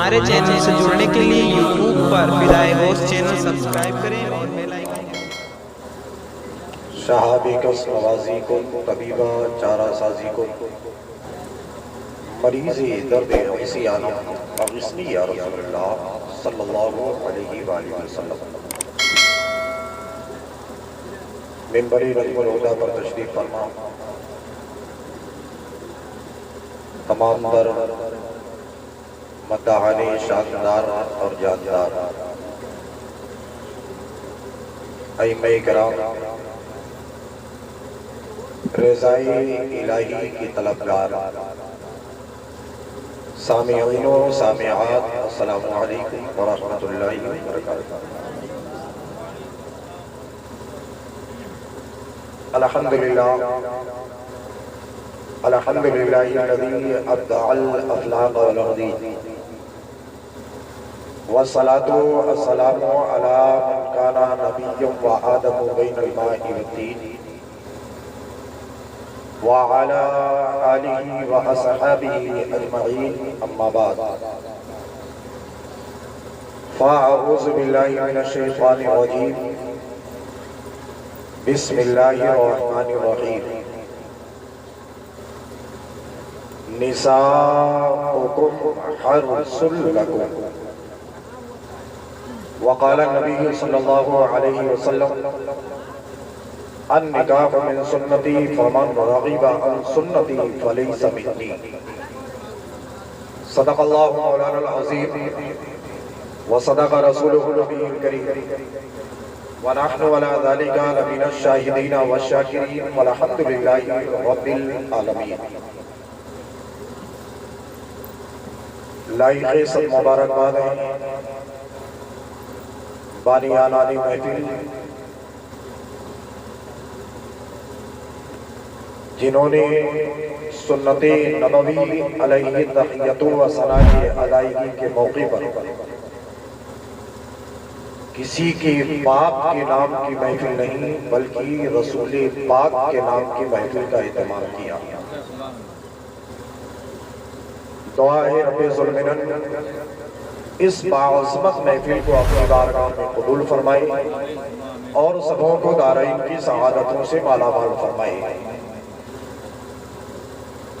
ہمارے چینل سے جڑنے کے لیے یوٹیوب پر فدائے غوث چینل سبسکرائب کریں اور بیل آئیکن شہابی کس نوازی کو طبیبہ چارہ سازی کو مریضی درد عیسی عالم اغثنی یا رسول اللہ صلی اللہ علیہ وآلہ وسلم۔ منبر نجم الہدیٰ پر تشریف فرما تمام در مداحان شاندار اور جاندار ائمہ کرام رضائے الہی کی طلبگار سامعین و سامعات السلام علیکم ورحمۃ اللہ وبرکاتہ۔ الحمدللہ الذی ابدع الافلاق والارضین والصلاة والسلام علی من کان نبی و آدم بین الماء والطین وعلى آلہ واصحابہ اجمعین اما بعد فاعوذ باللہ من الشیطان الرجیم بسم اللہ الرحمن الرحیم۔ نساؤکم حرث لکم وقال النبی صلی اللہ علیہ وسلم النکاح من سنتی فمن رغب عن سنتی فلیس منی۔ صدق اللہ مولانا العظیم وصدق رسولہ النبی الکریم ونحن ولا ذلك لمن الشاہدین والشاکرین والحمد للہ رب العالمین۔ لائق سب مبارکباد ہیں بانیان علی محفل جنہوں نے سنت نبوی علیہ تحیت و ثناء ادائیگی کے موقع پر کسی کے باپ کے نام کی محفل نہیں بلکہ رسول پاک کے نام کی محفل کا اہتمام کیا۔ دعا ہے رب ذوالمنن اس باعظمت محفل کو اپنی بارگاہ میں قبول فرمائے اور سبوں کو دارین کی سعادتوں سے مالا مال فرمائے۔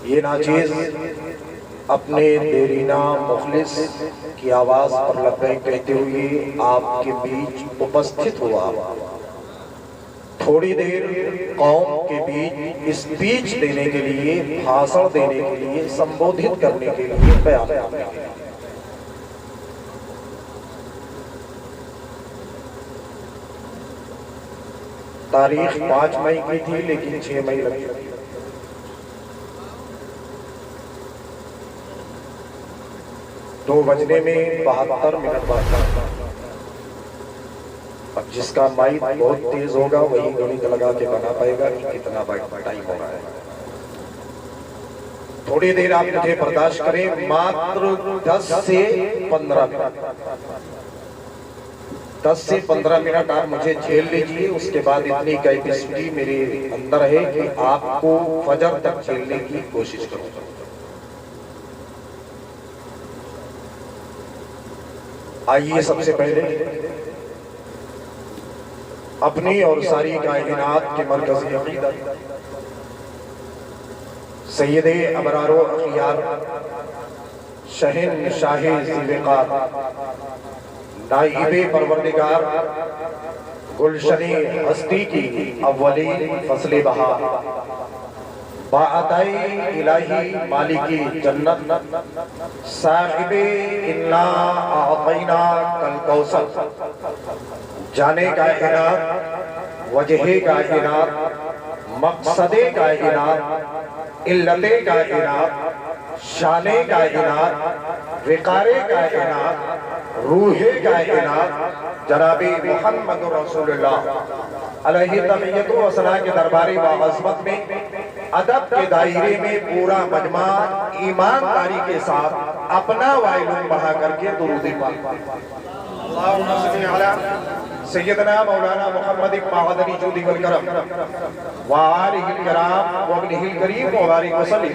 یہ ناچیز اپنے دیرینہ مخلص کی آواز پر لبیک کہتے ہوئے آپ کے بیچ اپستھت ہوا، تھوڑی دیر قوم کے بیچ اسپیچ دینے کے لیے، بھاشن دینے کے لیے، سمبودھت کرنے کے لیے بیان کرنے کے لیے۔ تاریخ 5 مئی کی تھی لیکن 6 مئی لگی تھی۔ دو بجنے میں 72 منٹ بعد اب جس کا مائک بہت تیز ہوگا وہی گولی لگا کے بنا پائے گا کہ کتنا ٹائم ہو رہا ہے۔ تھوڑی دیر آپ مجھے برداشت کریں، ماتر 10 سے 15 منٹ 10 سے 15 منٹ آپ مجھے جھیل لیجئے۔ اس کے بعد اتنی کیپیسٹی میرے اندر ہے کہ آپ کو فجر تک جھیلنے کی کوشش کروں۔ آئیے سب سے پہلے اپنی اور ساری کائنات کے مرکزی عقیدت سید ابرار و اخیار شہنشاہ ذوالفقار نائب پروردگار گلشنی ہستی کی اولین فصل بہار باعطائے الہی مالکی جنت صاحب انا اعطینا کالکوثر جانے کائنات وجہ کائنات مقصد کائنات علت کائنات شان کائنات وقار کائنات روح کائنات جناب محمد رسول اللہ علیہ تحیت و ثناء کے درباری باعظمت میں ادب کے دائرے میں پورا مجمع ایمانداری کے ساتھ اپنا وائلون بڑھا کر کے درود پاک اللہم صلی علی سیدنا مولانا محمد معدنی جودی والکرم وآلہ الکرام وابنہ الکریم وبارک وسلم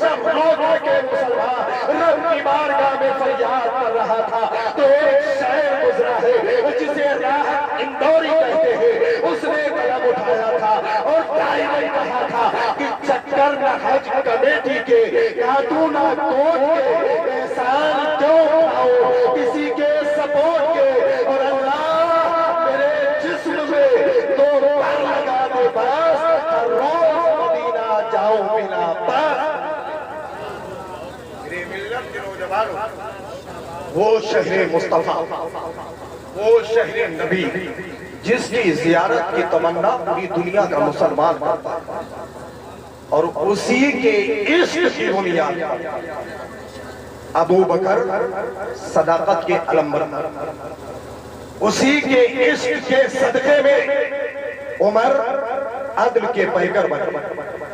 جب رو رو کے مسلمان رب کی بارگاہ میں فریاد کر رہا تھا تو ایک شاعر گزرا ہے جسے راحت اندوری کہتے ہیں، اس نے قلم اٹھایا تھا اور دائرے کہا تھا کہ چکر نہ حج کمیٹی کے کاتو نہ کوٹ کے احسان کیوں اٹھاؤ کسی کے سپورٹ کے، اور اللہ میرے جسم میں دو پر لگا دے بس، ہر روز مدینہ جاؤ بنا بس۔ میرے ملت کے نوجوانوں، وہ شہر مصطفیٰ، وہ شہر نبی جس کی زیارت کی تمنا پوری دنیا کا مسلمان کرتا ہے، اور اسی کے عشق کی بنیاد ابو بکر صداقت کے علمبر، اسی کے عشق کے صدقے میں عمر عدل کے پیکر بنے،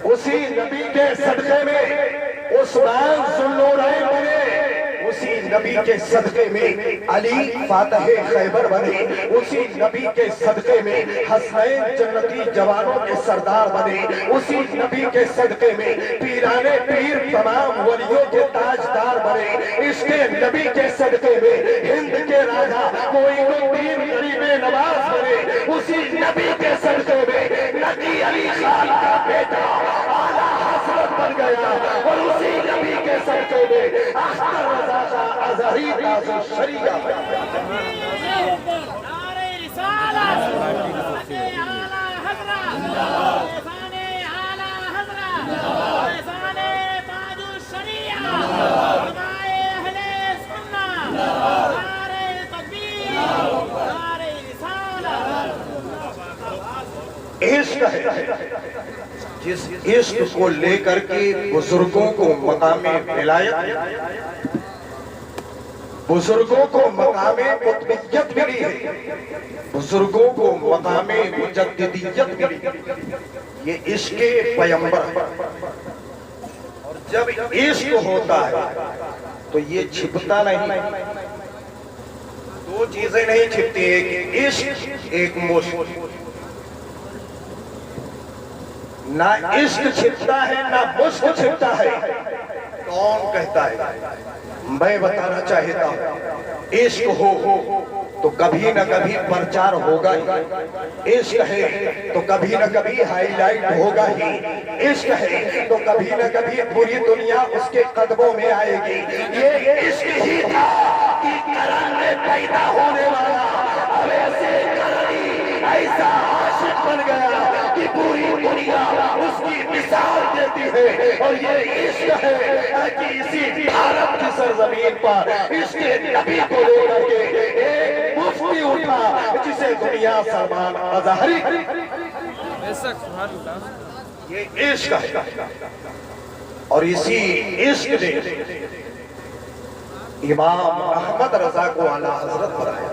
اسی نبی کے صدقے میں عثمان ذوالنورین بنے، اسی نبی کے صدقے میں علی فاتح خیبر بنے، اسی نبی کے صدقے میں حسنین جنتی جوانوں کے سردار بنے، اسی نبی کے صدقے میں پیرانے پیر تمام ولیوں کے تاجدار بنے، اس کے نبی کے صدقے میں ہند کے راجہ معین غریب نواز بنے، اسی نبی کے صدقے میں نبی علی خان کا بیٹا اعلیٰ حضرت بن گیا، اور اسی نبی کے صدقے میں اختر رضا کا ازہری تاج الشریعہ نعرہ رسالت اعلیٰ حضرت فیضان اعلیٰ حضرت فیضان تاج الشریعہ علماء اہل سنت نعرہ تکبیر نعرہ رسالت۔ عشق ہے جس عشق کو لے کر کے بزرگوں کو مقام ولایت، بزرگوں کو مقام قطبیت ملی ہے، بزرگوں کو مقام مجددیت ملی، یہ عشق پیمبر ہے۔ اور جب عشق ہوتا ہے تو یہ چھپتا نہیں، دو چیزیں نہیں چھپتی، ایک عشق ایک مشق، نہ عشق چھپتا ہے نہ مشق چھپتا ہے۔ کون کہتا ہے؟ میں بتانا چاہتا ہوں، عشق ہو تو کبھی نہ کبھی پرچار ہوگا ہی، عشق ہے تو کبھی نہ کبھی ہائی لائٹ ہوگا ہی، عشق ہے تو کبھی نہ کبھی پوری دنیا اس کے قدموں میں آئے گی۔ یہ عشق ہی تھا کہ کرن میں پیدا ہونے والا اب ایسے کرنی ایسا عاشق بن گیا کہ پوری دنیا اس کی مثال دیتی ہے، اور یہ عشق ہے کہ اسی بھارت کی سرزمین پر اس کے نبی کو لے کر کے ایک مفتی اٹھا جسے دنیا سلمان اظہری، یہ عشق ہے، اور اسی عشق نے امام احمد رضا کو اعلیٰ حضرت بنایا۔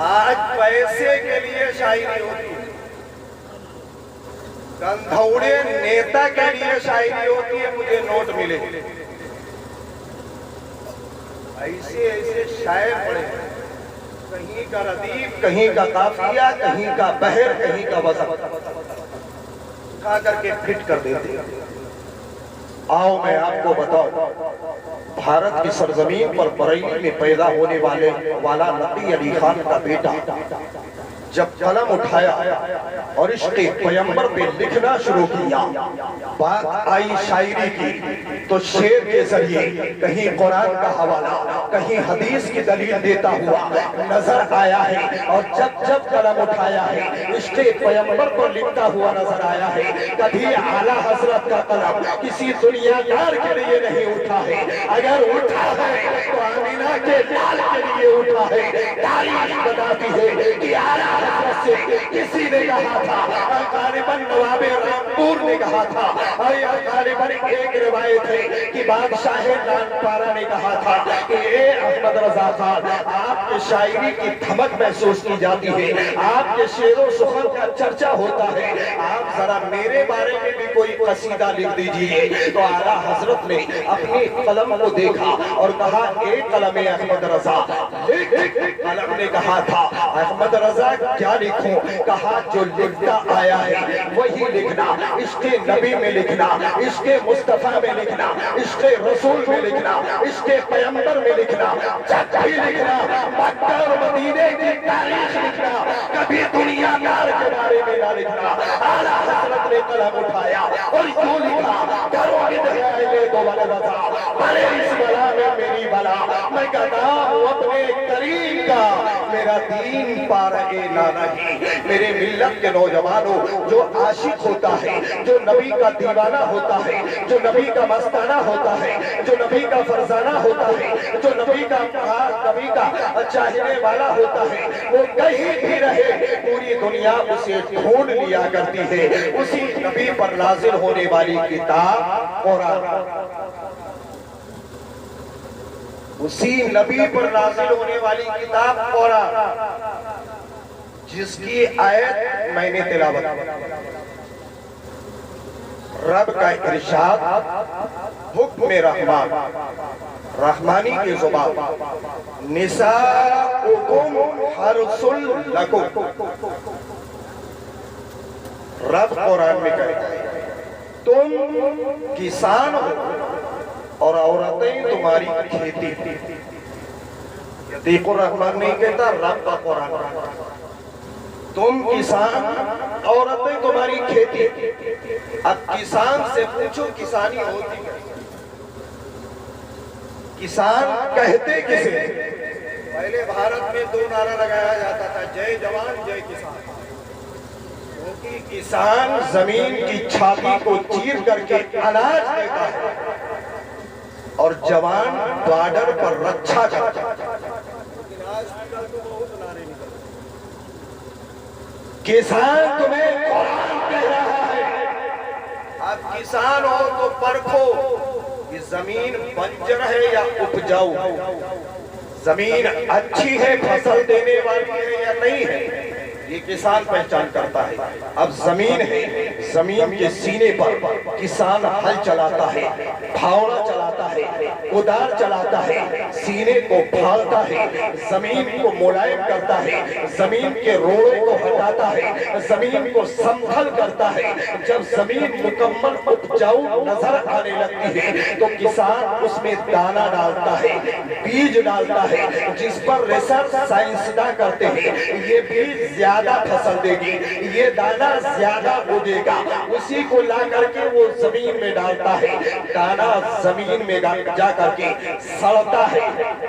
آج پیسے کے لیے شاعری ہوتی ہے، گندھوڑے نیتا کے لیے شاعری ہوتی ہے، مجھے نوٹ ملے، ایسے ایسے شاعر پڑے، کہیں کا ردیف، کہیں کا قافیہ، کہیں کا بحر، کہیں کا وزن اٹھا کر کے فٹ کر دیتے۔ آؤ میں آپ کو بتاؤں، بھارت کی سرزمین پر بریلی میں پیدا ہونے والا نبی علی خان کا بیٹا جب قلم اٹھایا اور عشق پیمبر پہ لکھنا شروع کیا، بات آئی شاعری کی تو شعر کے ذریعے کہیں قرآن کا حوالہ، کہیں حدیث کی دلیل دیتا ہوا نظر آیا ہے، اور جب جب قلم اٹھایا ہے عشق پیمبر پر لکھتا ہوا نظر آیا ہے۔ کبھی اعلیٰ حضرت کا قلم کسی دنیا دار کے لیے نہیں اٹھا ہے، اگر اٹھا ہے تو آمینہ کے لال کے لیے اٹھا ہے۔ تاریخ بتاتی ہے کہ اعلیٰ حضرت سے کسی نے کہا تھا، غالباً نواب رامپور نے کہا تھا، اور غالباً ایک روایت ہے کہ بادشاہ نانپارہ نے کہا تھا کہ اے احمد رضا خان، آپ کے شاعری کی دھمک محسوس کی جاتی ہے، آپ کے شعر و سخن کا چرچا ہوتا ہے، آپ ذرا میرے بارے میں بھی کوئی قصیدہ لکھ دیجئے۔ تو اعلیٰ حضرت نے اپنی قلم کو دیکھا اور کہا اے قلم احمد رضا لکھ۔ قلم نے کہا تھا احمد رضا کیا لکھوں؟ کہا جو لکھتا آیا ہے وہی لکھنا، عشق نبی میں لکھنا، عشق مصطفیٰ میں لکھنا، عشق رسول میں لکھنا، عشق پیغمبر میں لکھنا، جب بھی لکھنا مکہ اور مدینے کی تاریخ لکھنا، کبھی دنیا دار کے بارے میں نہ لکھنا۔ اعلیٰ حضرت نے قلم اٹھایا اور یوں لکھا، کرو ادھر تو بل بتا، بھلے اس بلا میں میری بلا، میں کہتا ہوں اپنے کریم کا، میرا دین پا رہے نہ نہیں۔ میرے ملت کے نوجوانوں، جو عاشق ہوتا ہے، جو نبی کا دیوانہ ہوتا ہے، جو نبی کا مستانہ ہوتا ہے، جو نبی کا فرزانہ ہوتا ہے، جو نبی کا چاہنے والا ہوتا ہے، وہ کہیں بھی رہے پوری دنیا اسے ڈھونڈ لیا کرتی ہے۔ اسی نبی پر نازل ہونے والی کتاب قرآن، اسی نبی پر نازل ہونے والی کتاب قرآن، جس کی آیت میں نے تلاوت کی۔ رب کا ارشاد، حکم رحمان، رحمانی کی زبان، نساؤکم حرث لکم۔ رب قرآن میں کہے تم کسان ہو اور عورتیں تمہاری کھیتی۔ عتیق الرحمن نہیں کہتا، رب کا قرآن۔ تم کسان، عورتیں تمہاری کھیتی۔ اب کسان سے پوچھو کسانی ہوتی ہے، کسان کہتے کسے؟ پہلے بھارت میں 2 نعرہ لگایا جاتا تھا، جے جوان جے کسان۔ کیونکہ کسان زمین کی چھاتی کو چیر کر کے اناج دیتا ہے اور جوان بارڈر پر رکشا کرتا ہے۔ کسان تمہیں قرآن کہہ رہا ہے، اب کسان ہو تو پرکھو کہ زمین بنجر ہے یا اپجاؤ، زمین اچھی ہے فصل دینے والی ہے یا نہیں ہے، یہ کسان پہچان کرتا ہے۔ اب زمین ہے، زمین کے سینے پر کسان ہل چلاتا ہے، پھاوڑا چلاتا ہے، کدار چلاتا ہے، سینے کو پھاڑتا ہے، زمین کو ملائم کرتا ہے، زمین کے روڑے کو ہٹاتا ہے، زمین کو سنبھل کرتا ہے۔ جب زمین مکمل اپجاؤ نظر آنے لگتی ہے تو کسان اس میں دانہ ڈالتا ہے، بیج ڈالتا ہے، جس پر ریسرچ سائنسداں کرتے ہیں یہ بیج زیادہ فصل دے گی، یہ دانہ زیادہ اگے گا، اسی کو لا کر کے وہ زمین میں ڈالتا ہے۔ دانہ زمین میں جا کر کے سڑتا ہے،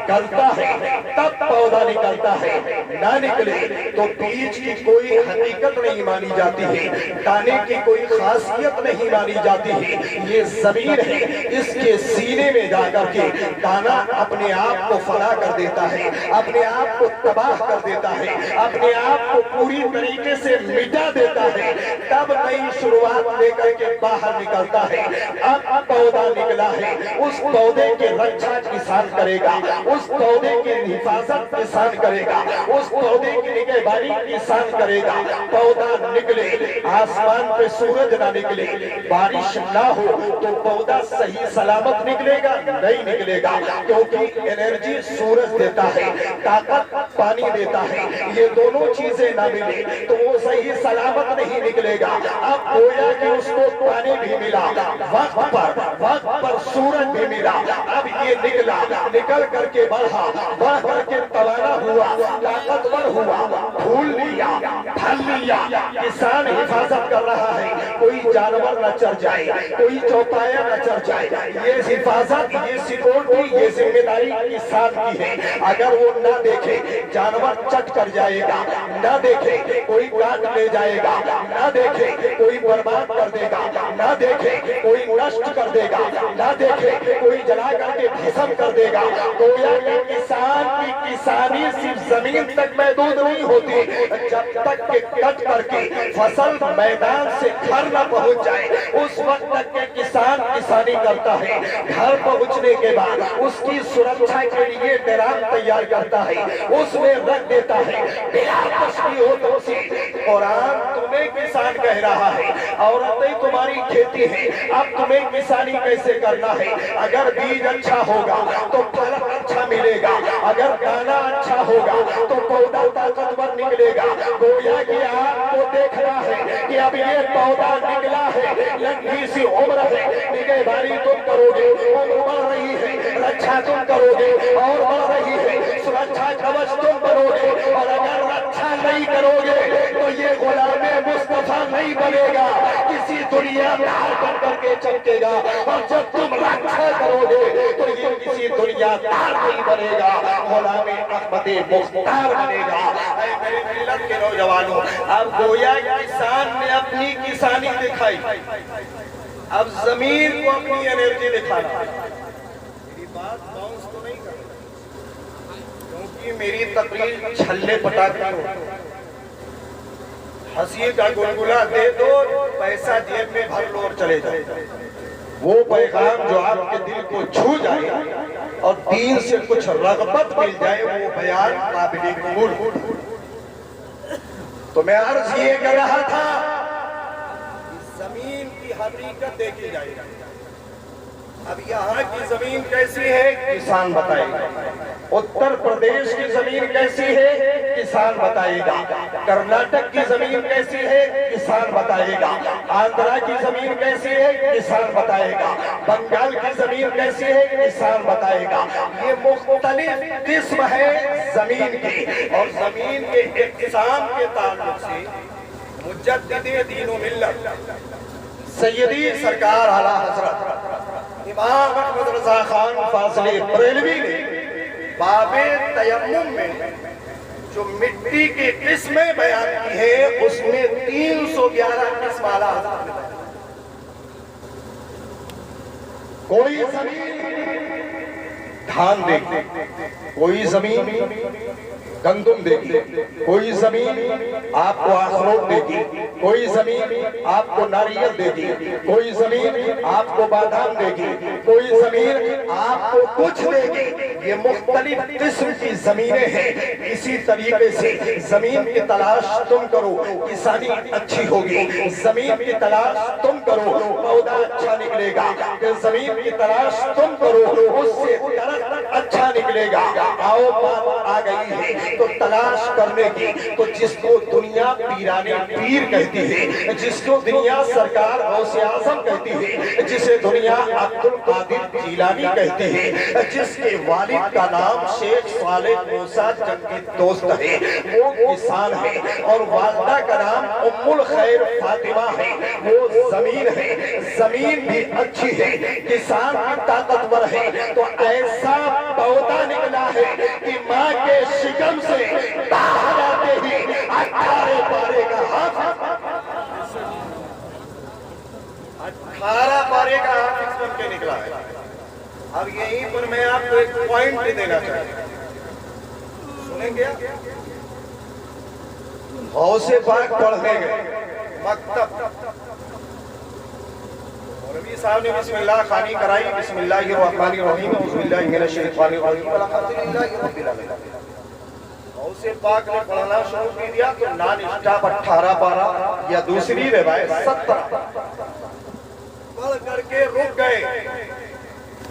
گلتا ہے، تب پودا نکلتا ہے۔ نہ نکلے تو بیج کی کوئی حقیقت نہیں مانی جاتی ہے، دانے کی کوئی خاصیت نہیں مانی جاتی ہے۔ یہ زمین ہے، اس کے سینے میں جا کر کے دانہ اپنے آپ کو فنا کر دیتا ہے، اپنے آپ کو تباہ کر دیتا ہے، اپنے آپ کو پوری طریقے سے مٹا دیتا ہے، تب نئی شروعات لے کر کے باہر نکلتا ہے۔ اب پودا نکلا ہے، اس پودے کے رکشا کسان کرے گا، اس پودے کی حفاظت کسان کرے گا، اس پودے کی نگہبانی کسان کرے گا۔ پودا نکلے، آسمان پہ سورج نہ نکلے، بارش نہ ہو تو پودا صحیح سلامت نکلے گا؟ نہیں نکلے گا، کیونکہ انرجی سورج دیتا ہے، طاقت پانی دیتا ہے، یہ دونوں چیزیں نہ ملے تو وہ صحیح سلامت نہیں نکلے گا۔ اب گویا کہ اس کو پانی بھی ملا، وقت پر سورج بھی ملا، اب یہ نکلا، نکل کر کے بڑھا، بڑھ کر کے توانا ہوا، طاقتور ہوا، پھول لیا، پھل لیا۔ کسان حفاظت کر رہا ہے، کوئی جانور نہ چر جائے، کوئی چوپایا نہ چر جائے۔ یہ حفاظت، یہ سیکورٹی، یہ ذمہ داری کسان کی ہے۔ اگر وہ نہ دیکھے جانور چٹ کر جائے گا، نہ دیکھے کوئی کاٹ لے جائے گا، نہ دیکھے کوئی برباد کر دے گا، نہ دیکھے کوئی نشٹ کر دے گا، نہ دیکھے کوئی جلا کر کے بھسم کر دے گا۔ گویا کہ کسان کی کسانی صرف زمین تک محدود نہیں ہوتی، جب تک کہ کٹ کر کے فصل میدان سے گھر نہ پہنچ جائے اس وقت تک کہ کسان کسانی کرتا ہے۔ گھر پہنچنے کے بعد اس کی سرکشا کے لیے ڈرام تیار کرتا ہے، اس میں رکھ دیتا ہے، بلا تشبیہ و تمثیل۔ قرآن تمہیں تمہیں کسان کہہ رہا ہے، عورتیں تمہاری کھیتی ہے، اب تمہیں کسانی کیسے کرنا ہے؟ اگر بیج اچھا ہوگا تو پھل اچھا ملے گا، اگر دانا اچھا ہوگا تو پودا طاقتور نکلے گا۔ گویا کہ آپ کو دیکھنا ہے کہ اب یہ پودا نکلا ہے، لمبی سی عمر ہے، نگہبانی تم کرو گے، عمر بڑھ رہی ہے، رچھا تم کرو گے اور بڑھ رہی ہے، سرکھا کوچ تم کرو گے، اور اگر رچھا نہیں کرو گے تو یہ غلام مصطفیٰ نہیں بنے گا، کسی دنیا دار بن کر کے چمکے گا، اور جب تم رچھا کرو گے تو یہ کسی دنیا دار نہیں بنے گا، غلام احمد مختار بنے گا۔ اے میرے ملت کے نوجوانوں، اب گویا کسان نے اپنی کسانی دکھائی، اب زمین کو اپنی انرجی دکھانا۔ میری بات باؤنس تو نہیں کرتی کیونکہ میری تقریر چھلے پٹاخے ہو، ہنسی کا گلگلہ دے دو، پیسہ جیب میں بھر لو اور چلے جائے۔ وہ پیغام جو آپ کے دل کو چھو جائے اور دین سے کچھ رغبت مل جائے، وہ بیان قابل قبول ہو۔ تو میں عرض یہ کر رہا تھا، زمین کی حقیقت دیکھی جائے گی۔ اب یہاں کی زمین کیسی ہے کسان بتائے گا، اتر پردیش کی زمین کیسی ہے کسان بتائے گا، کرناٹک کی زمین کیسی ہے کسان بتائے گا، آندھرا کی زمین کیسی ہے کسان بتائے گا، بنگال کی زمین کیسی ہے کسان بتائے گا۔ یہ مختلف قسم ہے زمین کی، اور زمین کے اقسام کے تعلق سے مجدد دین و ملت سیدی سرکار اعلیٰ حضرت امام احمد رضا خان فاضل بریلوی نے باب تیمم میں جو مٹی کی قسمیں بیان کی ہیں، اس میں 311 قسم اعلیٰ حضرت نے۔ کوئی زمین دھان دے گی، کوئی زمین گندم دے گی، کوئی زمین آپ کو اخروٹ دے گی، کوئی زمین آپ کو ناریل دے گی، کوئی زمین آپ کو بادام دے گی، کوئی زمین آپ کو کچھ دے گی۔ یہ مختلف قسم کی زمینیں ہیں۔ اسی طریقے سے زمین کی تلاش تم کرو، کسانی اچھی ہوگی۔ زمین کی تلاش تم کرو، پودا اچھا نکلے گا۔ زمین کی تلاش تم کرو، اس سے درخت اچھا نکلے گا۔ آؤ بات آ گئی ہے تو تلاش کرنے کی، تو جس کو دنیا پیرانے پیر کہتی ہے، جس کو دنیا سرکار غوث اعظم کہتی ہے، جسے دنیا عبد القادر جیلانی کہتے ہیں، جس کے والد کا نام شیخ صالح موسیٰ جنگی دوست ہے، وہ کسان ہے، اور والدہ کا نام ام الخیر فاطمہ ہے، وہ زمین ہے۔ زمین بھی اچھی ہے، کسان بھی طاقتور ہے، تو ایسا پودا نکلا ہے کہ ماں کے شکم سے باہر آتے ہی 18 پارے کا حافظ، 18 پارے کا حافظ بن کے نکلا ہے۔ اب یہیں پر میں آپ کو ایک پوائنٹ دینا چاہتا ہوں، سنیں گے؟ غوث پاک پڑھنے گئے مکتب، مولوی صاحب نے بسم اللہ خوانی کرائی، بسم اللہ الرحمن الرحیم، بسم اللہ من الشیطان الرجیم، الحمدللہ رب العالمین۔ غوث پاک نے پڑھنا شروع کی دیا تو نان اسٹاپ 18 پارہ، یا دوسری روایت 17 پڑھ کر کے رک گئے۔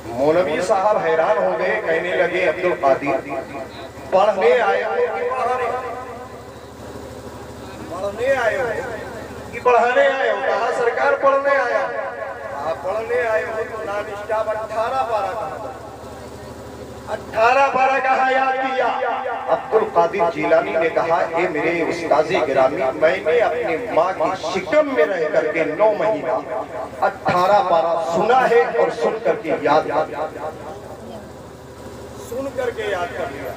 مولوی صاحب حیران ہو گئے، کہنے لگے عبد القادر پڑھنے آئے ہو کہ پڑھانے؟ پڑھنے آئے ہو کہ پڑھانے آئے ہو؟ کہا سرکار پڑھنے آیا ہو۔ آپ پڑھنے آئے ہو تو نان اسٹاپ 18 پارہ کہا، 18 پارہ کہا یاد کیا۔ عبد القادر جیلانی نے کہا، اے میرے استاذ گرامی، میں نے اپنی ماں کی شکم میں رہ کر کے 9 مہینہ 18 پارہ سنا ہے، اور سن کر کے یاد کر لیا۔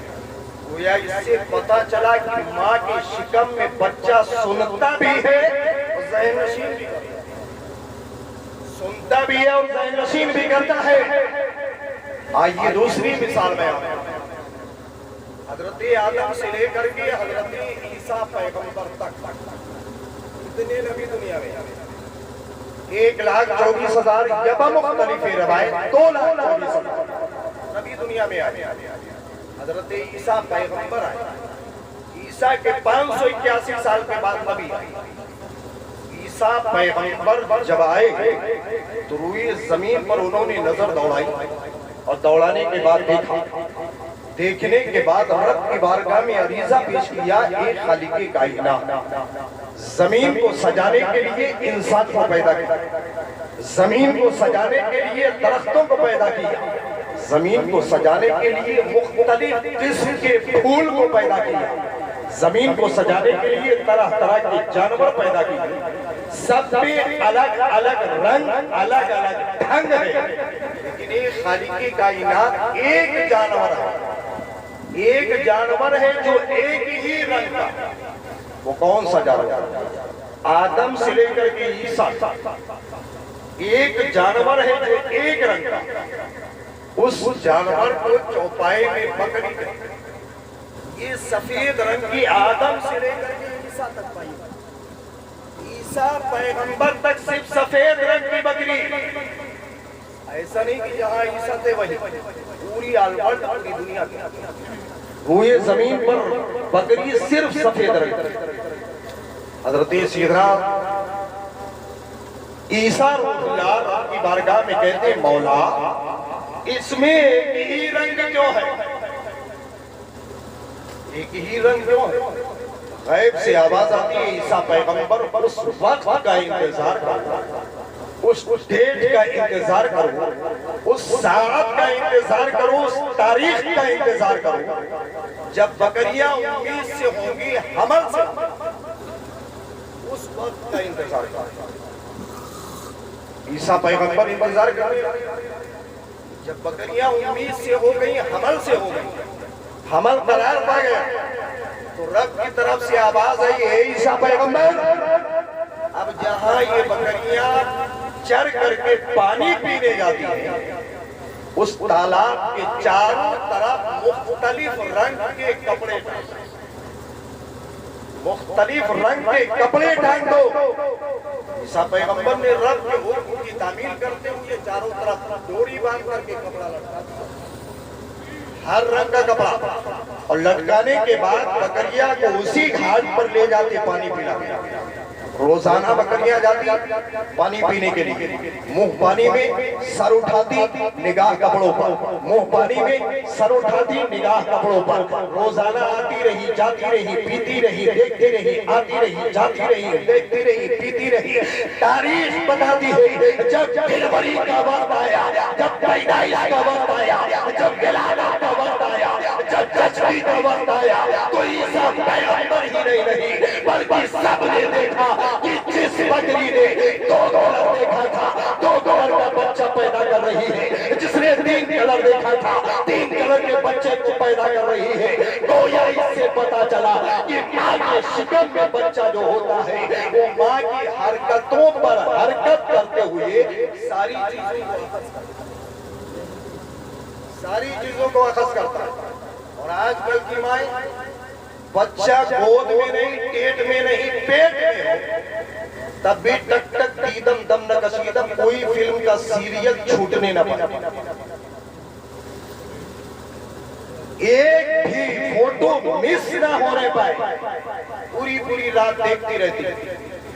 گویا اس سے پتا چلا کہ ماں کی شکم میں بچہ سنتا بھی ہے اور ذہن نشین بھی کرتا ہے، سنتا بھی ہے اور ذہن نشین بھی کرتا ہے۔ آئیے دوسری مثال میں حضرت آدم سے لے کر کے حضرت عیسیٰ پیغمبر تک کتنے نبی دنیا میں؟ 1,24,000 یا بمختلف روایت 2,24,000 نبی دنیا میں آئے۔ حضرت عیسیٰ پیغمبر آئے، عیسیٰ کے 581 سال کے بعد نبی آئے۔ عیسیٰ پیغمبر جب آئے تو روئے زمین پر انہوں نے نظر دوڑائی اور دوڑانے کے بعد دیکھا، دیکھنے کے بعد رب کی بارگاہ میں عریضہ پیش کیا، ایک خالق کائنات زمین کو سجانے کے لیے انسان کو پیدا کیا، زمین کو سجانے کے لیے درختوں کو پیدا کیا، زمین کو سجانے کے لیے مختلف قسم کے پھول کو پیدا کیا، زمین کو سجانے کے لیے طرح طرح کے جانور پیدا کیے، سب میں الگ الگ رنگ الگ الگ ڈھنگ ہے، لیکن ایک خالق کائنات ایک جانور ہے، ایک جانور ہے جو ایک ہی رنگ کا۔ وہ کون سا جانور؟ آدم سے لے کر کے عیسیٰ ایک جانور ہے جو ایک رنگ کا۔ اس جانور کو چوپائے میں بکری کہتے ہیں۔ یہ سفید رنگ کی آدم سے لے کر کے عیسیٰ تک پائی، عیسیٰ پیغمبر تک صرف سفید رنگ کی بکری۔ ایسا نہیں کہ جہاں عیسیٰ تھے وہی، پوری الورلڈ پوری دنیا کی روئے زمین پر بکری صرف سفید رنگ۔ حضرت سیدنا عیسیٰ روح اللہ کی بارگاہ میں کہتے ہیں، مولا اس میں ایک ہی رنگ کیوں ہے؟ ایک ہی رنگ کیوں ہے؟ غیب سے آواز آتی ہے، عیسیٰ پیغمبر اس وقت کا انتظار کرو، اس ڈیٹ کا انتظار کرو، اس ساعت کا انتظار کرو، اس تاریخ کا انتظار کرو جب بکریاں امید سے ہوں گی حمل سے، اس وقت کا انتظار کرو۔ عیسیٰ پیغمبر انتظار کرو، جب بکریاں امید سے ہو گئی حمل سے ہو گئی، حمل قرار پا گیا تو رب کی طرف سے آواز آئی، اے عیسیٰ پیغمبر اب جہاں یہ بکریاں چر کر کے پانی پینے جاتی ہیں، اس تالاب کے چاروں طرف مختلف رنگ کے کپڑے مختلف رنگ کے کپڑے ڈھانک دو۔ عیسیٰ پیغمبر نے رب کے حکم کی تعمیل کرتے ہوئے چاروں طرف ڈوری باندھ کر کے کپڑا لٹکا دیا، ہر رنگ کا کپڑا، اور لٹکانے کے بعد بکریاں کو اسی گھاٹ پر لے جاتے پانی پلانے۔ روزانہ بکریاں جاتی پانی پینے کے لیے، منہ پانی میں سر اٹھاتی نگاہ کپڑوں پر، منہ پانی میں سر اٹھاتی نگاہ کپڑوں پر، روزانہ آتی رہی جاتی رہی پیتی رہی دیکھتی رہی، آتی رہی جاتی رہی دیکھتی رہی پیتی رہی۔ تاریخ بتاتی ہے جب ڈلیوری کا وقت آیا، جب پیدائش کا وقت آیا، جب ولادت کا وقت آیا، جب جچگی کا وقت آیا تو عیسیٰ پیغمبر ہی نہیں رہی بلکہ سب نے دیکھا کہ جس بکری نے 2 کلر دیکھا تھا 2 کلر کا بچہ پیدا کر رہی ہے، جس نے 3 کلر دیکھا تھا 3 کلر کے بچے کو پیدا کر رہی ہے۔ گویا اس سے پتا چلا کہ ماں کے شکم میں بچہ جو ہوتا ہے وہ ماں کی حرکتوں پر حرکت کرتے ہوئے ساری چیزوں کو اخذ کرتا ہے۔ اور آج کل کی مائیں بچہ گود میں نہیں، پیٹ میں نہیں، پیٹ میں ہو تب بھی ٹک ٹک دیدم دم نہ کشیدم، کوئی فلم کا سیریل چھوٹنے نہ پائے، ایک بھی فوٹو مس نہ ہونے پائے، پوری رات دیکھتی رہتی۔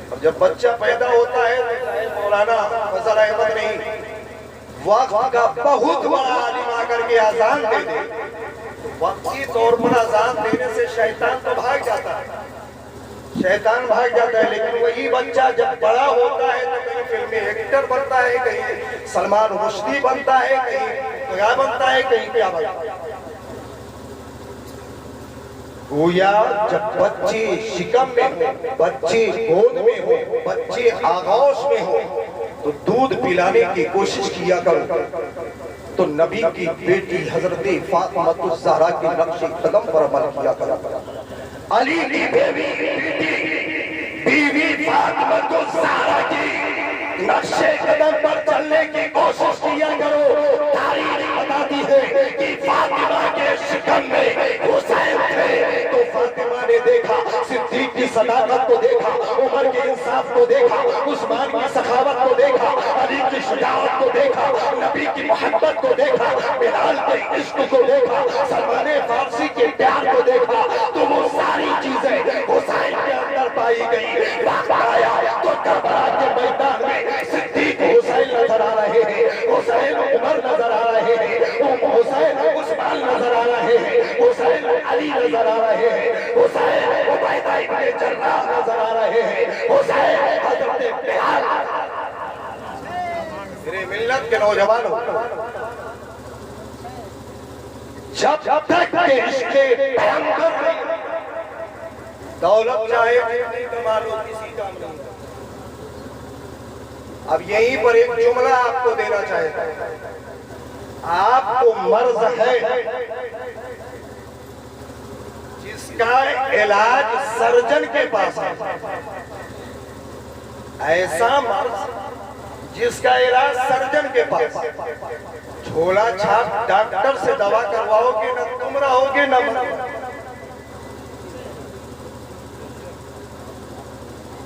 اور جب بچہ پیدا ہوتا ہے تو مولانا فضل احمد نہیں وقت کا بہت بڑا عالم آ کر کے اذان دے دے، وقتی طور پر اذان دینے سے شیطان تو بھاگ جاتا ہے، شیطان بھاگ جاتا ہے، لیکن وہی بچہ جب بڑا ہوتا ہے تو کہیں فلم میں ایکٹر بنتا ہے، کہیں سلمان رشدی بنتا ہے، کہیں کیا بنتا ہے، کہیں کیا بنتا ہے۔ گویا جب بچے شکم میں ہو، بچے گود میں ہو، بچے آغوش میں ہو تو دودھ پلانے کی کوشش کیا کرو، تو نبی کی بیٹی حضرت فاطمہ الزہرا کے نقش قدم پر عمل کیا کرو، علی کی بیوی فاطمہ الزہرا کی نقش قدم پر چلنے کی کوشش کیا کرو۔ تاریخ بتاتی ہے کہ فاطمہ کے شکم میں حسین تھے تو فاطمہ نے دیکھا صدیق کی صداقت کو دیکھا، عمر کے انصاف کو دیکھا، عثمان کی سخاوت کو دیکھا، علی کی شجاعت کو دیکھا، نبی کی محبت کو دیکھا، بلال کے عشق کو دیکھا، سلمان فارسی کے پیار کو دیکھا، تو وہ ساری چیزیں حسین کے اندر پائی گئی۔ وقت آیا تو کربلا رہے ہیں, حسین عبیدہ ابن جراح نظر آ رہے ہیں, حسین حضرت بلال. میرے ملت کے نوجوانوں, جب تک کہ عشق پیغمبر دولت چاہے کتنی کما لو کسی کام نہیں. اب یہیں پر ایک جملہ آپ کو دینا چاہتا ہے. آپ کو مرض ہے جس کا علاج سرجن کے پاس ہے, ایسا مرض جس کا علاج سرجن کے پاس ہے, جھولا چھاپ ڈاکٹر سے دوا کرواؤ گے نہ تم رہو گے نہ مرو.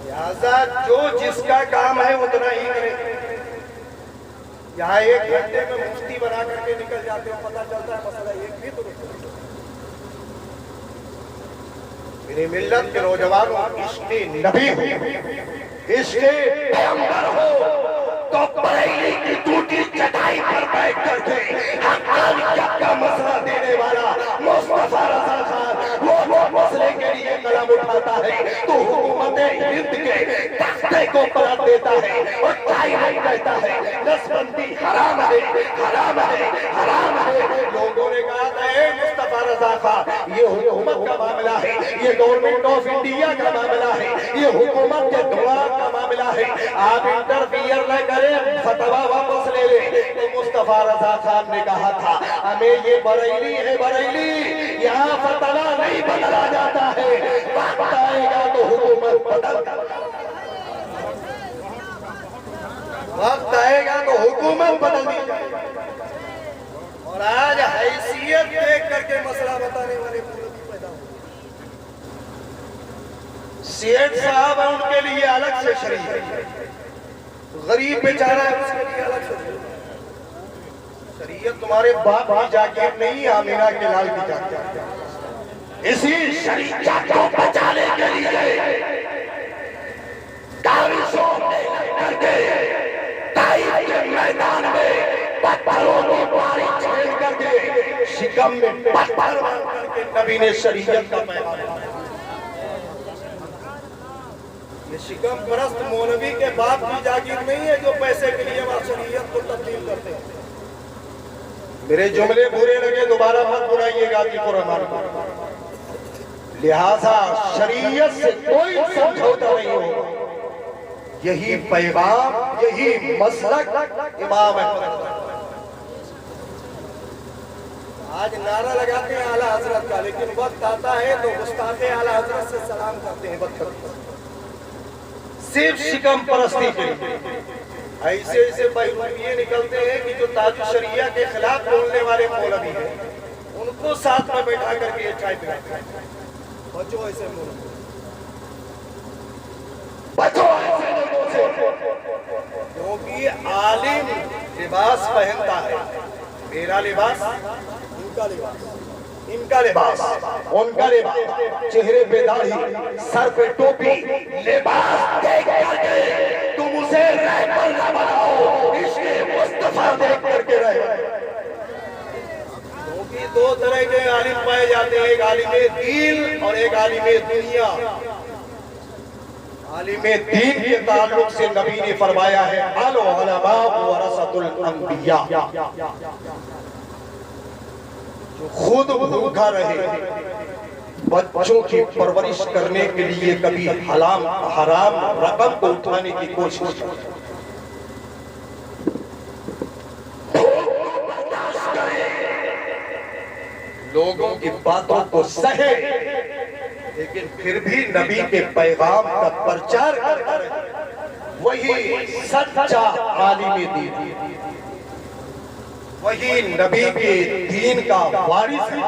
لہذا جو جس کا کام ہے اتنا ہی کرے. یہاں ایک گھنٹے میں مفتی بنا کر کے نکل جاتے ہو, پتہ چلتا ہے مسئلہ ایک بھی تو نہیں. میری ملت کے نوجوانوں, عشق نبی ہو, عشق پیغمبر ہو تو بریلی کی ٹوٹی چٹائی پر بیٹھ کر کے حقانیت کا مسئلہ دینے والا مصطفیٰ رضا خان وہ مسئلے کے لیے قلم اٹھاتا ہے تو حکومت ہند کے تختے کو پلٹ دیتا ہے اور ٹائم کہتا ہے نسبندی حرام ہے, حرام ہے, حرام ہے. لوگوں نے کہا تھا اے مصطفیٰ رضا خان یہ حکومت کا معاملہ ہے, یہ گورنمنٹ آف انڈیا کا معاملہ ہے, یہ حکومت کے دعا کا معاملہ ہے, آپ انٹرفیئر نہ کریں, فتویٰ واپس لے لیں. تو مصطفیٰ رضا خان نے کہا تھا ہمیں یہ بریلی ہے, بریلی یہاں فتویٰ نہیں بدلا جاتا ہے, وقت آئے گا تو حکومت بدل, وقت آئے گا تو حکومت بدل دی جائے گی. اور آج حیثیت دیکھ کر کے مسئلہ بتانے والے مولوی پیدا ہو. سیٹ صاحب ان کے لیے الگ سے شریف ہے, غریب بیچارہ ہے اس کے لیے الگ سے شریعت. تمہارے باپ کی جاگیر نہیں, آمینہ کے لال کی جاگیر. اسی شریعت کو بچانے کے لیے کاوشوں کر کے طائف کے میدان میں پتھروں کی باری چھیڑ کر کے شکم میں پتھر مار کر کے نبی نے شریعت کا پیغام دیا. یہ شکم پرست مولوی کے باپ کی جاگیر نہیں ہے جو پیسے کے لیے وہ شریعت کو تبدیل کرتے ہیں. میرے جملے برے لگے دوبارہ مت بنائیے گا کہ قرآن کو. لہذا شریعت سے کوئی سمجھوتا نہیں ہو. یہی پیغام, یہی مسلک امام احمد. آج نعرہ لگاتے ہیں اعلیٰ حضرت کا, لیکن وقت آتا ہے تو گستاخ اعلیٰ حضرت سے سلام کرتے ہیں وقت صرف شکم پرستی کے لیے. ایسے ایسے بہروپیے نکلتے ہیں کہ جو تاج الشریعہ کے خلاف بولنے والے مولوی ہیں ان کو ساتھ میں بیٹھا کر کے چائے پلاتے ہیں. بچو ایسے مولوی, بچو ایسے لوگوں سے, کیونکہ عالم لباس پہنتا ہے. میرا لباس, ان کا لباس, ان کا لباس, ان کا لباس, چہرے پہ داڑھی, سر پہ ٹوپی, لباس دیکھ کر کے تم اسے رہبر نہ بناؤ, عشق مصطفیٰ دیکھ کر کے رہبر. کیونکہ دو طرح کے عالم پائے جاتے ہیں, ایک عالم دین اور ایک عالم دنیا. عالم دین کے تعلق سے نبی نے فرمایا ہے العلماء ورثۃ الانبیاء, جو خود بھوکا رہے, بچوں کی پرورش کرنے کے لیے کبھی حرام رقم کو اٹھانے کی کوشش کرے, لوگوں کی باتوں کو سہے, لیکن پھر بھی نبی کے پیغام کا پرچار کرتا رہے. وہی سچا عالم دین, وہی نبی کے دین کا وارث ہے.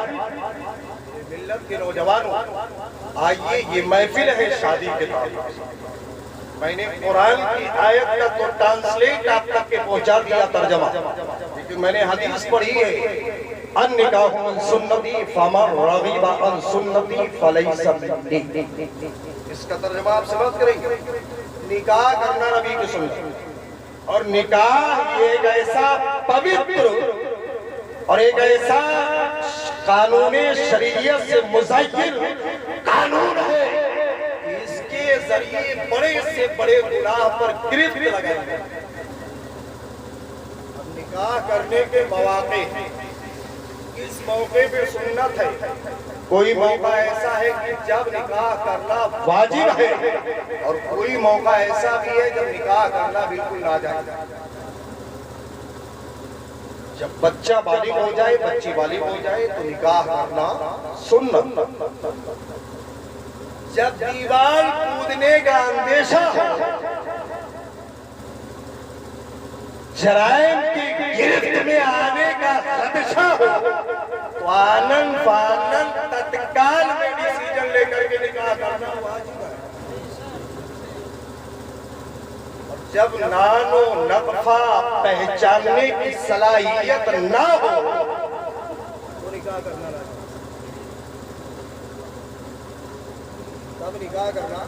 ملت کے نوجوانوں, آئیے یہ محفل ہے شادی کے تعلق سے. میں نے قرآن کی آیت کا تو ٹرانسلیٹ آپ تک کے پہنچا دیا ترجمہ, لیکن میں نے حدیث پڑھی ہے النکاح من سنتی فمن رغب عن سنتی فلیس منی. اس کا ترجمہ آپ سمجھ کریں گے. نکاح کرنا نبی کی سنت, اور نکاح یہ ایک ایسا پوتر اور ایک ایسا قانون شریعت سے مزین قانون ہے کہ اس کے ذریعے بڑے سے بڑے گناہ پر گرفت لگائیں گے۔ نکاح کرنے کے مواقع، اس موقع پہ سنت ہے، کوئی موقع ایسا ہے کہ جب نکاح کرنا واجب ہے، اور کوئی موقع ایسا بھی ہے جب نکاح کرنا بالکل ناجائز ہے۔ جب بچہ بالغ ہو جائے، بچی بالغ ہو جائے تو نکاح کرنا سنت۔ جب دیوار کودنے کا اندیشہ ہو، جرائم کی گرفت میں آنے کا خدشہ ہو، تو آنن فانن تتکال میں ڈیسیجن لے کر کے نکاح کرنا واجب ہے۔ جب نان و نفع پہچاننے کی صلاحیت نہ ہو تو نکاح کرنا تب نکاح کرنا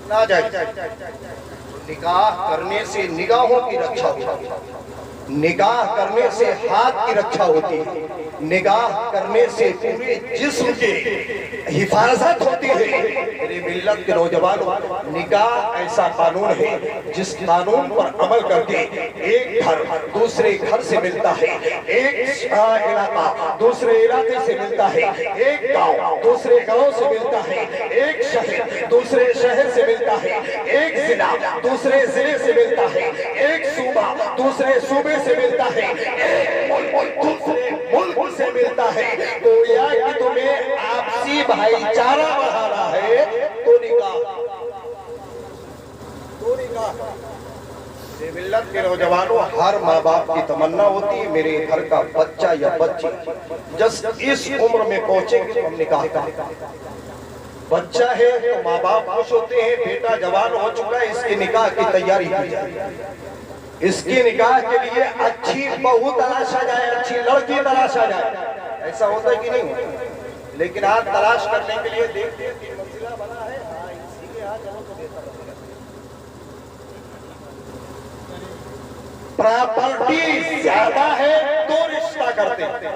ناجائز۔ نکاح کرنے سے نگاہوں کی رکشا ہوتی ہے، نکاح کرنے سے ہاتھ کی رکشا ہوتی ہے، نگاہ کرنے سے پورے جسم کی حفاظت ہوتی ہے۔ میرے ملت کے نوجوانوں، نکاح ایسا قانون ہے جس قانون پر عمل کر کے ایک گھر دوسرے گھر سے ملتا ہے، ایک علاقہ دوسرے علاقے سے ملتا ہے، ایک گاؤں دوسرے گاؤں سے ملتا ہے، ایک شہر دوسرے شہر سے ملتا ہے، ایک ضلع دوسرے ضلع سے ملتا ہے، ایک صوبہ دوسرے صوبے سے ملتا ہے، ایک ملک دوسرے ملک سے ملتا ہے۔ تو یا کہ تمہیں آپسی بھائی چارہ بڑھانا ہے تو نکاح۔ ملت کے نوجوانوں، ہر ماں باپ کی تمنا ہوتی ہے میرے گھر کا بچہ یا بچی جس اس عمر میں پہنچے گی تو ہم نکاح کریں۔ بچہ ہے تو ماں باپ خوش ہوتے ہیں، بیٹا جوان ہو چکا ہے، اس کی نکاح کی تیاری کی جائے، اس کی نکاح کے لیے اچھی بہو تلاشا جائے، اچھی لڑکی تلاشا جائے۔ ایسا ہوتا ہے کہ نہیں ہوتا؟ لیکن آج تلاش کرنے کے لیے دیکھتے ہیں 3 منزلہ بنا ہے، اسی کے ہاں چلو تو دیتا رہے گا۔ پراپرٹی زیادہ ہے تو رشتہ کرتے ہیں،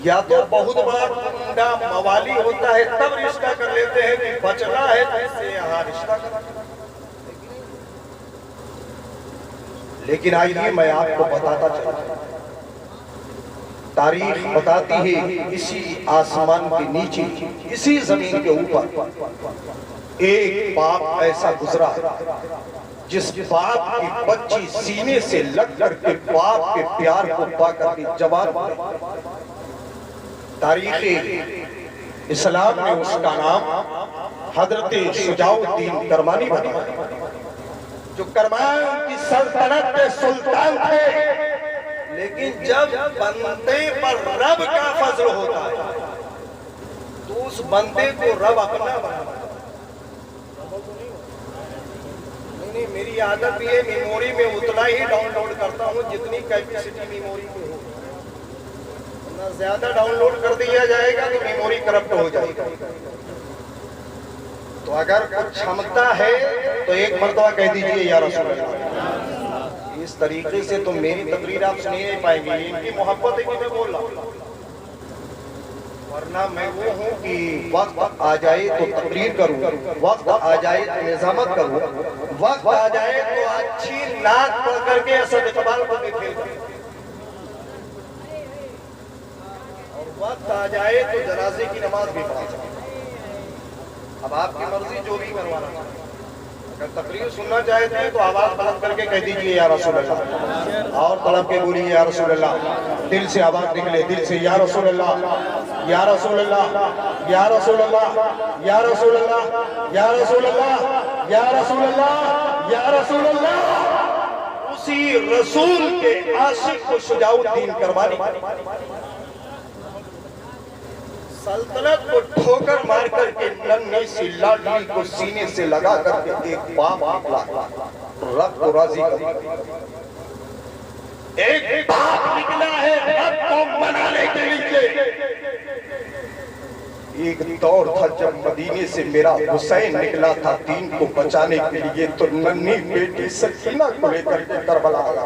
یا تو بہت بڑا کنڈا موالی ہوتا ہے تب رشتہ کر لیتے ہیں کہ بچنا ہے تو اس سے یہاں رشتہ کرتے ہیں۔ لیکن آئیے میں آپ کو بتاتا چلتا، تاریخ بتاتی ہے اسی آسمان کے نیچے، اسی زمین کے اوپر ایک باپ ایسا گزرا جس باپ کی بچی سینے سے لگ کر کے باپ کے پیار کو پا کر کے جوان ہوئی۔ تاریخ اسلام نے اس کا نام حضرت شجاع الدین کرمانی بنایا، جو کرمان کی سلطنت کے سلطان تھے۔ لیکن جب بندے پر رب کا فضل ہوتا ہے تو اس بندے کو رب اپنا بناتا ہے۔ نہیں، میری عادت بھی ہے میموری میں اتنا ہی ڈاؤن لوڈ کرتا ہوں جتنی کیپیسٹی میموری میں ہو، اتنا زیادہ ڈاؤن لوڈ کر دیا جائے گا تو میموری کرپٹ ہو جائے گا۔ تو اگر کچھ چھمتا ہے تو ایک مرتبہ کہہ دیجئے یا رسول اللہ۔ اس طریقے سے تو میری تقریر آپ سنی نہیں پائیں گے، ان کی محبت ہے کہ میں بول رہا ہوں، ورنہ میں وہ ہوں کہ وقت آ جائے تو تقریر کروں، وقت آ جائے تو نظامت کروں، وقت آ جائے تو اچھی نعت پڑھ کر کے اسد اقبال کو بھی کھیل کروں، اور وقت آ جائے تو جنازے کی نماز بھی پڑھا سکوں۔ اب آپ کی مرضی جو بھی کروانا چاہتے ہیں۔ اگر تقریر سننا چاہتے ہیں تو آواز بلند کر کے کہہ دیجئے یا رسول اللہ، اور طلب کے بولیے یا رسول اللہ، دل سے آواز نکلے، دل سے یا رسول اللہ، یا رسول اللہ، یا رسول اللہ، یا رسول اللہ، یا رسول اللہ، یا رسول اللہ، یا رسول اللہ۔ اسی رسول کے عاشق کو شجاع الدین کرمانی سلطنت کو ٹھوکر مار کر کے ننھی سی لاٹھی کو سینے سے لگا کر کے ایک باپ نکلا رب کو راضی کرنے کے لیے، ایک باپ نکلا ہے رب کو منانے کے لیے۔ ایک دور تھا جب مدینے سے میرا حسین نکلا تھا دین کو بچانے کے لیے، تو ننھی بیٹی سکینہ کو لے کر کے کربلا آیا،